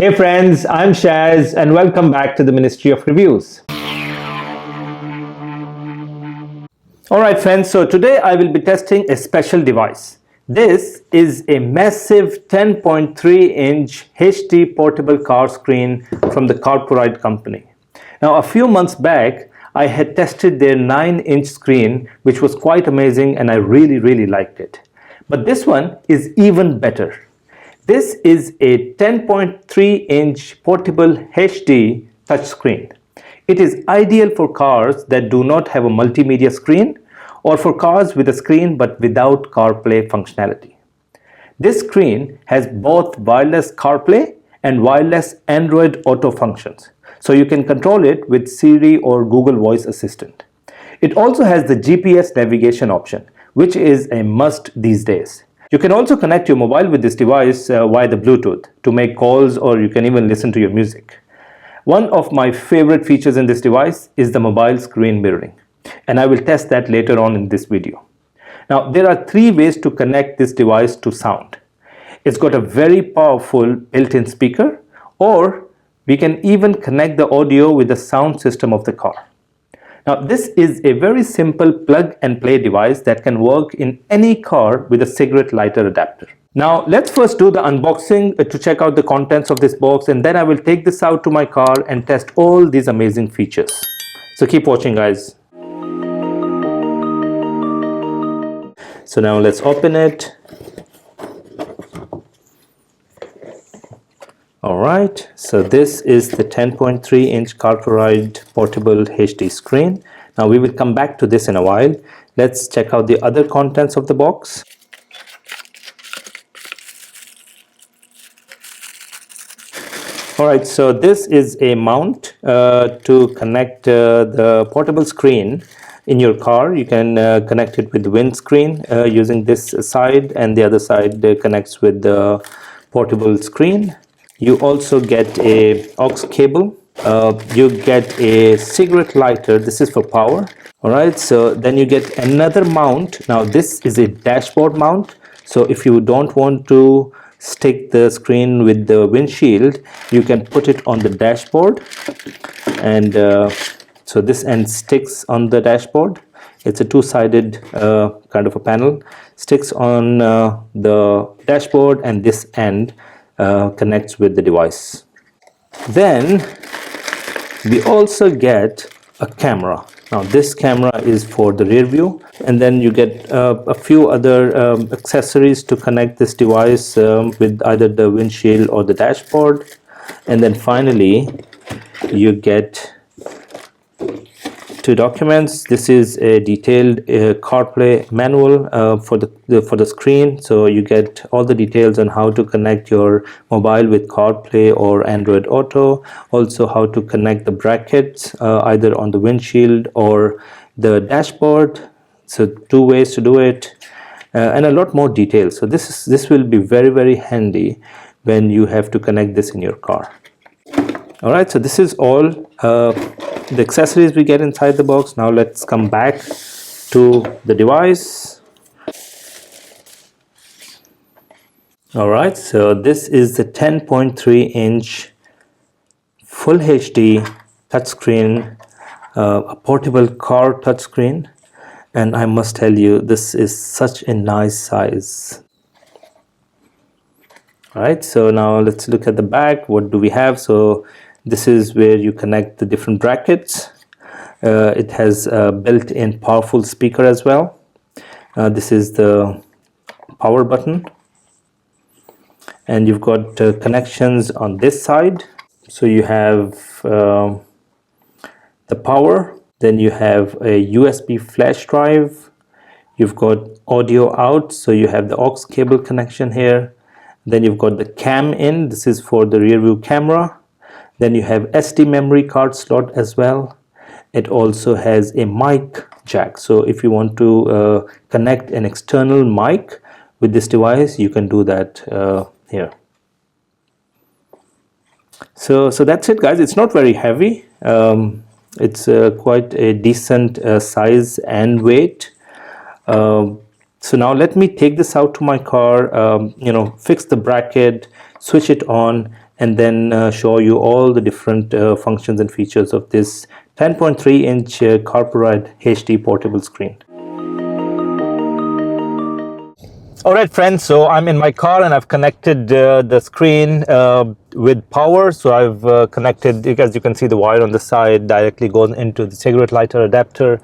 Hey friends, I'm Shaz and welcome back to the Ministry of Reviews. Alright friends, so today I will be testing a special device. This is a massive 10.3-inch HD portable car screen from the Carpuride company. Now a few months back, I had tested their 9-inch screen, which was quite amazing and I really liked it. But this one is even better. This is a 10.3-inch portable HD touchscreen. It is ideal for cars that do not have a multimedia screen or for cars with a screen but without CarPlay functionality. This screen has both wireless CarPlay and wireless Android Auto functions, so you can control it with Siri or Google Voice Assistant. It also has the GPS navigation option, which is a must these days. You can also connect your mobile with this device via the Bluetooth to make calls, or you can even listen to your music. One of my favorite features in this device is the mobile screen mirroring, and I will test that later on in this video. Now, there are 3 ways to connect this device to sound. It's got a very powerful built-in speaker, or we can even connect the audio with the sound system of the car. Now, this is a very simple plug-and-play device that can work in any car with a cigarette lighter adapter. Now, let's first do the unboxing to check out the contents of this box, and then I will take this out to my car and test all these amazing features. So keep watching, guys. So now let's open it. Alright, so this is the 10.3-inch Carpuride portable HD screen. Now we will come back to this in a while. Let's check out the other contents of the box. Alright, so this is a mount to connect the portable screen in your car. You can connect it with the windscreen using this side, and the other side connects with the portable screen. You also get a aux cable. You get a cigarette lighter. This is for power. Alright, so then you get another mount. Now this is a dashboard mount. So if you don't want to stick the screen with the windshield, you can put it on the dashboard. And so this end sticks on the dashboard. It's a 2-sided kind of a panel. Sticks on the dashboard, and this end connects with the device. Then we also get a camera. Now this camera is for the rear view, and then you get a few other accessories to connect this device with either the windshield or the dashboard. And then finally you get 2 documents. This is a detailed CarPlay manual for the screen, so you get all the details on how to connect your mobile with CarPlay or Android Auto. Also how to connect the brackets either on the windshield or the dashboard. So 2 ways to do it, and a lot more details. So this will be very handy when you have to connect this in your car. Alright, so this is all the accessories we get inside the box. Now let's come back to the device. Alright, so this is the 10.3-inch full HD touchscreen, a portable car touchscreen, and I must tell you, this is such a nice size. Alright, so now let's look at the back. What do we have? So this is where you connect the different brackets. It has a built-in powerful speaker as well. This is the power button, and you've got connections on this side. So you have the power, then you have a USB flash drive, you've got audio out, so you have the aux cable connection here. Then you've got the cam in. This is for the rear view camera. Then you have SD memory card slot as well. It also has a mic jack. So if you want to connect an external mic with this device, you can do that here. So that's it, guys. It's not very heavy. It's quite a decent size and weight. So now let me take this out to my car, fix the bracket, switch it on, and then show you all the different functions and features of this 10.3-inch Carpuride HD portable screen. All right, friends, so I'm in my car and I've connected the screen with power. So I've connected, as you can see, the wire on the side directly goes into the cigarette lighter adapter.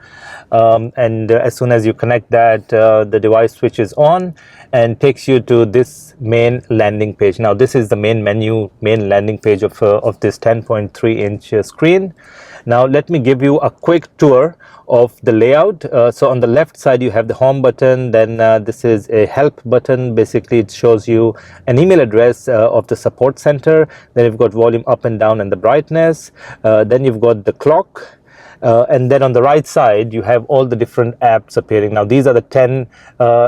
And as soon as you connect that, the device switches on and takes you to this main landing page. Now, this is the main menu, main landing page of this 10.3-inch screen. Now, let me give you a quick tour of the layout. So on the left side you have the home button, then this is a help button. Basically it shows you an email address of the support center. Then you've got volume up and down and the brightness. Then you've got the clock. And then on the right side you have all the different apps appearing. Now these are the 10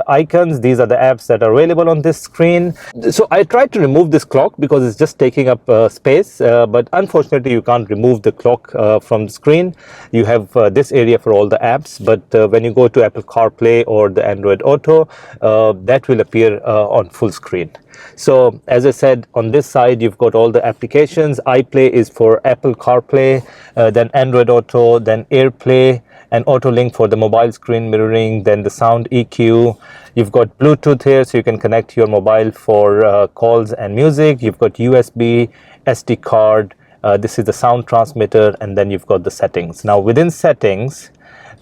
icons. These are the apps that are available on this screen. So I tried to remove this clock because it's just taking up space, but unfortunately you can't remove the clock from the screen. You have this area for all the apps, but when you go to Apple CarPlay or the Android Auto, that will appear on full screen. So as I said, on this side you've got all the applications. iPlay is for Apple CarPlay, then Android Auto, then AirPlay, and AutoLink for the mobile screen mirroring, then the sound EQ. You've got Bluetooth here, so you can connect your mobile for calls and music. You've got USB, SD card, this is the sound transmitter, and then you've got the settings. Now within settings,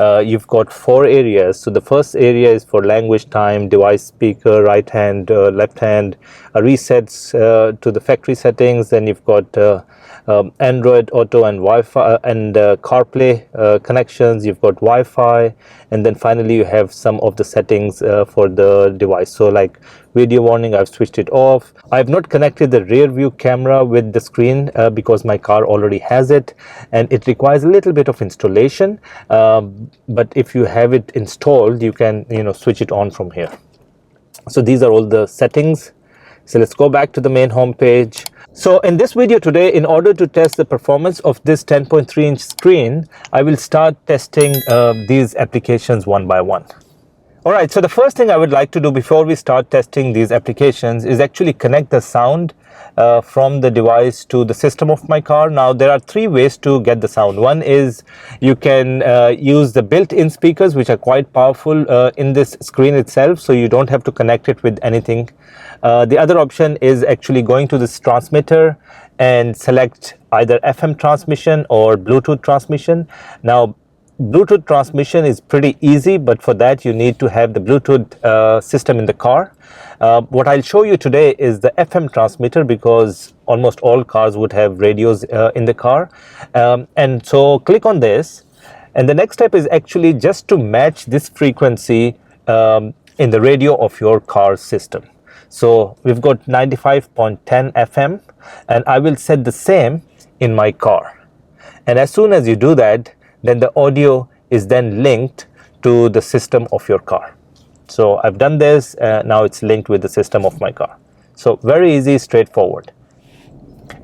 you've got 4 areas. So the first area is for language, time, device speaker, right hand, left hand, resets to the factory settings. Then you've got Android Auto and Wi-Fi and CarPlay connections. You've got Wi-Fi, and then finally you have some of the settings for the device. So like video warning, I've switched it off. I've not connected the rear view camera with the screen because my car already has it, and it requires a little bit of installation, but if you have it installed, you can switch it on from here. So these are all the settings. So let's go back to the main home page. So in this video today, in order to test the performance of this 10.3-inch screen, I will start testing these applications one by one. Alright, so the first thing I would like to do before we start testing these applications is actually connect the sound from the device to the system of my car. Now there are 3 ways to get the sound. One is you can use the built-in speakers, which are quite powerful in this screen itself, so you don't have to connect it with anything. The other option is actually going to this transmitter and select either FM transmission or Bluetooth transmission. Now Bluetooth transmission is pretty easy, but for that you need to have the Bluetooth system in the car. What I'll show you today is the FM transmitter, because almost all cars would have radios in the car. And so click on this, and the next step is actually just to match this frequency in the radio of your car's system. So we've got 95.10 FM, and I will set the same in my car. And as soon as you do that, then the audio is then linked to the system of your car. So I've done this, now it's linked with the system of my car. So very easy, straightforward.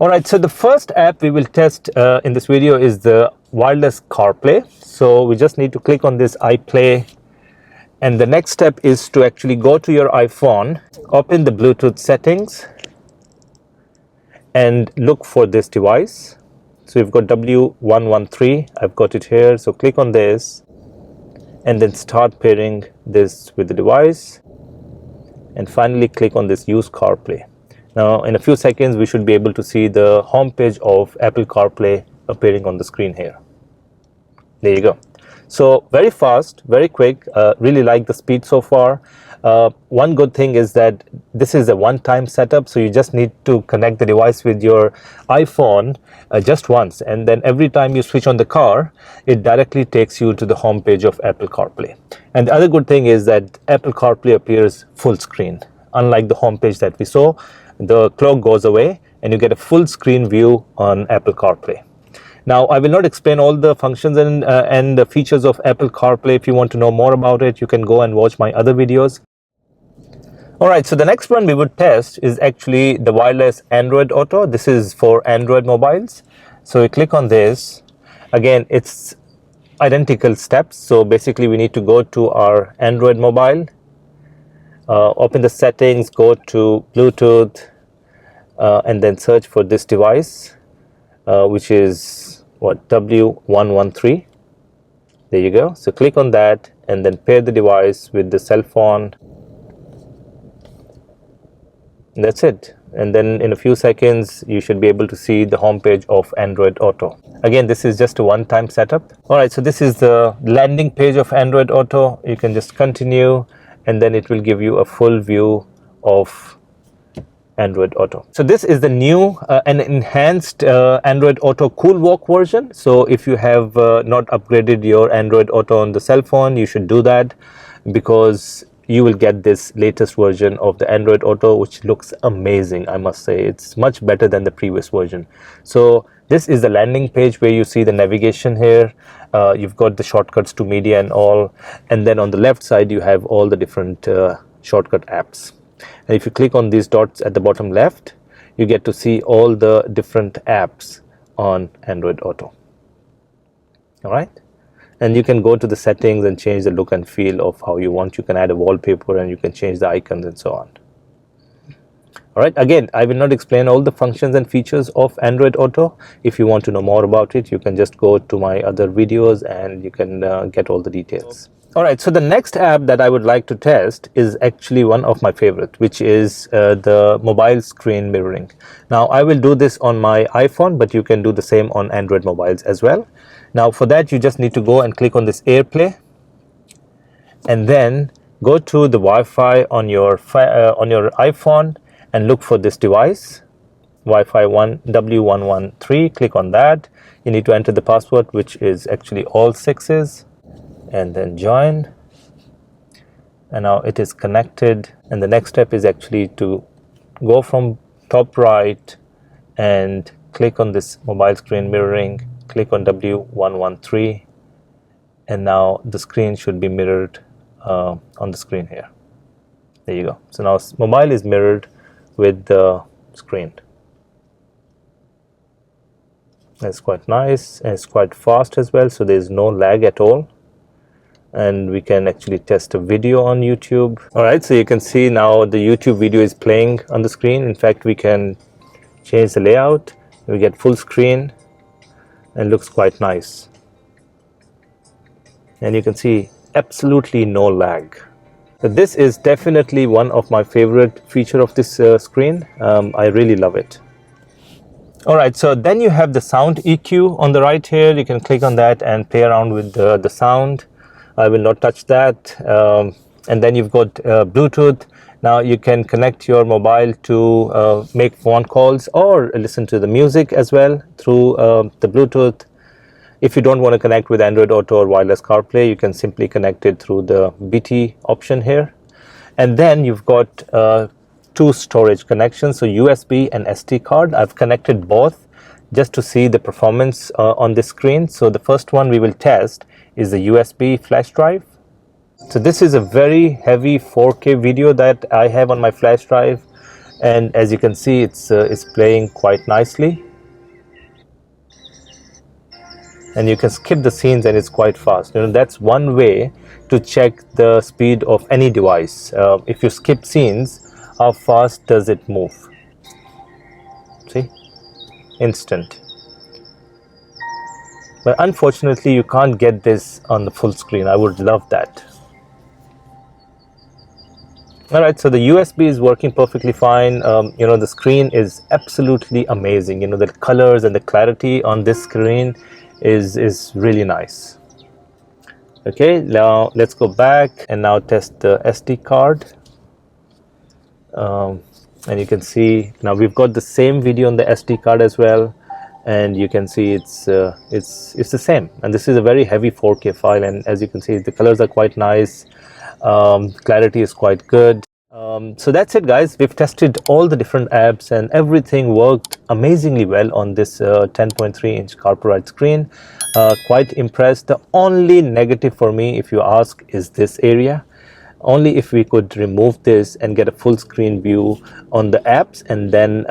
Alright, so the first app we will test in this video is the wireless CarPlay. So we just need to click on this iPlay, and the next step is to actually go to your iPhone, open the Bluetooth settings, and look for this device. So you've got W113, I've got it here. So click on this and then start pairing this with the device, and finally click on this use CarPlay. Now in a few seconds we should be able to see the home page of Apple CarPlay appearing on the screen here. There you go. So very fast, very quick, really like the speed so far. One good thing is that this is a one-time setup, so you just need to connect the device with your iPhone just once, and then every time you switch on the car, it directly takes you to the home page of Apple CarPlay. And the other good thing is that Apple CarPlay appears full screen. Unlike the home page that we saw, the clock goes away and you get a full screen view on Apple CarPlay. Now, I will not explain all the functions and the features of Apple CarPlay. If you want to know more about it, you can go and watch my other videos. Alright, so the next one we would test is actually the wireless Android Auto. This is for Android mobiles. So we click on this. Again, it's identical steps. So basically we need to go to our Android mobile, open the settings, go to Bluetooth, and then search for this device, which is what, W113. There you go. So click on that and then pair the device with the cell phone. And that's it. And then in a few seconds you should be able to see the home page of Android Auto. Again, this is just a one-time setup. Alright, so this is the landing page of Android Auto. You can just continue and then it will give you a full view of Android Auto. So this is the new and enhanced Android Auto Cool Walk version. So if you have not upgraded your Android Auto on the cell phone, you should do that, because you will get this latest version of the Android Auto, which looks amazing. I must say it's much better than the previous version. So this is the landing page where you see the navigation here. You've got the shortcuts to media and all, and then on the left side you have all the different shortcut apps. And if you click on these dots at the bottom left, you get to see all the different apps on Android Auto. All right. And you can go to the settings and change the look and feel of how you want. You can add a wallpaper and you can change the icons and so on. All right, again, I will not explain all the functions and features of Android Auto. If you want to know more about it, you can just go to my other videos and you can get all the details. All right, so the next app that I would like to test is actually one of my favorite, which is the mobile screen mirroring. Now, I will do this on my iPhone, but you can do the same on Android mobiles as well. Now, for that, you just need to go and click on this AirPlay, and then go to the Wi-Fi on your iPhone and look for this device, Wi-Fi W113. Click on that. You need to enter the password, which is actually all sixes, and then join. And now it is connected. And the next step is actually to go from top right and click on this mobile screen mirroring. Click on W113, and now the screen should be mirrored on the screen here. There you go. So now mobile is mirrored with the screen. That's quite nice, and it's quite fast as well, so there's no lag at all. And we can actually test a video on YouTube. All right, so you can see now the YouTube video is playing on the screen. In fact, we can change the layout. We get full screen and looks quite nice. And you can see absolutely no lag. So this is definitely one of my favorite feature of this screen. I really love it. All right, so then you have the sound EQ on the right here. You can click on that and play around with the sound. I will not touch that. And then you've got Bluetooth. Now you can connect your mobile to make phone calls or listen to the music as well through the Bluetooth. If you don't want to connect with Android Auto or wireless CarPlay, you can simply connect it through the BT option here. And then you've got two storage connections, so USB and SD card. I've connected both just to see the performance on this screen. So the first one we will test is the USB flash drive. So this is a very heavy 4K video that I have on my flash drive, and as you can see, it's playing quite nicely. And you can skip the scenes and it's quite fast. You know, that's one way to check the speed of any device. If you skip scenes, how fast does it move? See, instant. But unfortunately, you can't get this on the full screen. I would love that. All right, so the USB is working perfectly fine. You know, the screen is absolutely amazing. You know, the colors and the clarity on this screen is really nice. Okay, now let's go back and now test the SD card. And you can see now we've got the same video on the SD card as well, and you can see it's the same. And this is a very heavy 4K file, and as you can see, the colors are quite nice. Clarity is quite good. So that's it, guys. We've tested all the different apps and everything worked amazingly well on this 10.3-inch Carpuride screen. Quite impressed. The only negative for me, if you ask, is this area. Only if we could remove this and get a full screen view on the apps, and then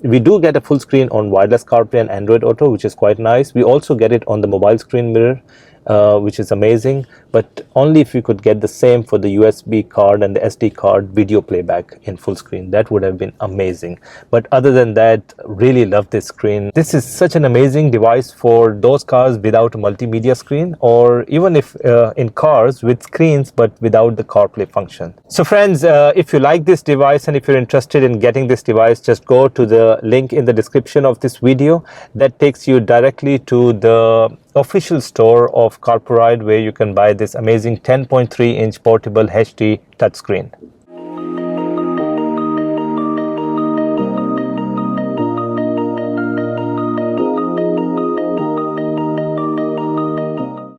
we do get a full screen on wireless CarPlay and Android Auto, which is quite nice. We also get it on the mobile screen mirror, which is amazing, but only if you could get the same for the USB card and the SD card video playback in full screen. That would have been amazing. But other than that, really love this screen. This is such an amazing device for those cars without a multimedia screen, or even if in cars with screens but without the CarPlay function. So friends, if you like this device and if you're interested in getting this device, just go to the link in the description of this video. That takes you directly to the official store of Carpuride, where you can buy this amazing 10.3-inch portable HD touchscreen.